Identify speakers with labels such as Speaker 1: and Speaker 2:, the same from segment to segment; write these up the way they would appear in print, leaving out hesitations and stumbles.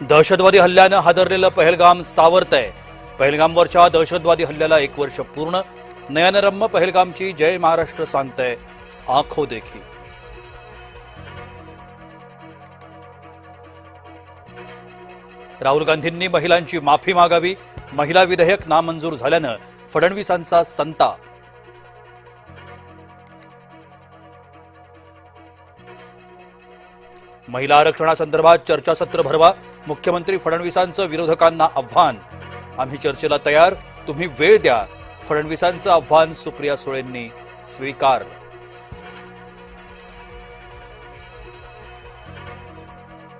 Speaker 1: दहशतवादी हल्ल्यानं हादरलेलं पहलगाम सावरतंय। पहलगामवरच्या दहशतवादी हल्ल्याला 1 वर्ष पूर्ण। नयनरम्य पहलगामची जय महाराष्ट्र सांगतंय आंखो देखी। राहुल गांधींनी महिलांची माफी मागावी। महिला विधेयक नामंजूर झाल्यानं फडणवीसांचा संताप। महिला आरक्षणासंदर्भात चर्चासत्र भरवा। मुख्यमंत्री फडणवीसांचं विरोधकांना आव्हान। आम्ही चर्चेला तयार, तुम्ही वेळ द्या। फडणवीसांचं आव्हान सुप्रिया सुळेंनी स्वीकार।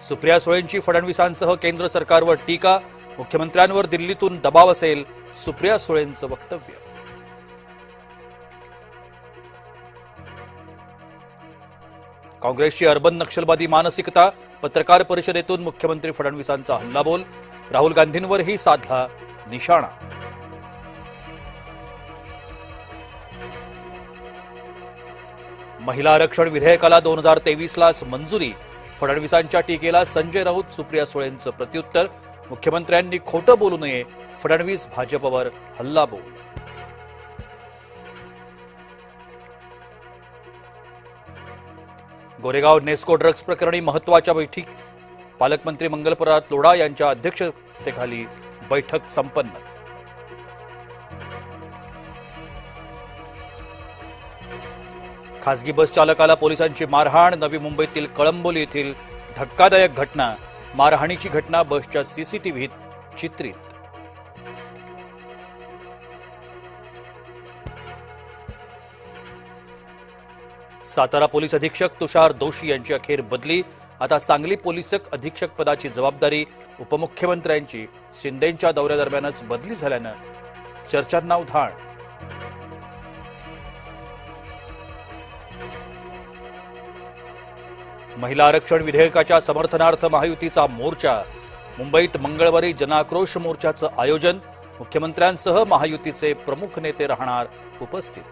Speaker 1: सुप्रिया सुळेंची फडणवीसांसह केंद्र सरकारवर टीका। मुख्यमंत्र्यांवर दिल्लीतून दबाव असेल, सुप्रिया सुळेंचं वक्तव्य। काँग्रेसची अर्बन नक्षलवादी मानसिकता। पत्रकार परिषदेतून मुख्यमंत्री फडणवीसांचा हल्लाबोल। राहुल गांधींवरही साधला निशाणा। महिला आरक्षण विधेयकाला 2023लाच मंजुरी। फडणवीसांच्या टीकेला संजय राऊत सुप्रिया सुळेंचं प्रत्युत्तर। मुख्यमंत्र्यांनी खोटं बोलू नये, फडणवीस भाजपवर हल्लाबोल। गोरेगाव नेस्को ड्रग्ज प्रकरणी महत्वाच्या बैठक। पालकमंत्री मंगलप्रभात लोढा यांच्या अध्यक्षतेखाली बैठक संपन्न। खासगी बस चालकाला पोलिसांची मारहाण। नवी मुंबईतील कळंबोली येथील धक्कादायक घटना। मारहाणीची घटना बसच्या सीसीटीव्हीत चित्रित। सातारा पोलीस अधीक्षक तुषार दोशी यांची अखेर बदली। आता सांगली पोलीस अधीक्षक पदाची जबाबदारी उपमुख्यमंत्र्यांची। शिंदेंच्या दौऱ्यादरम्यानच बदली झाल्यानं चर्चांना उधाण। महिला आरक्षण विधेयकाच्या समर्थनार्थ महायुतीचा मोर्चा। मुंबईत मंगळवारी जनाक्रोश मोर्चाचं आयोजन। मुख्यमंत्र्यांसह महायुतीचे प्रमुख नेते राहणार उपस्थित।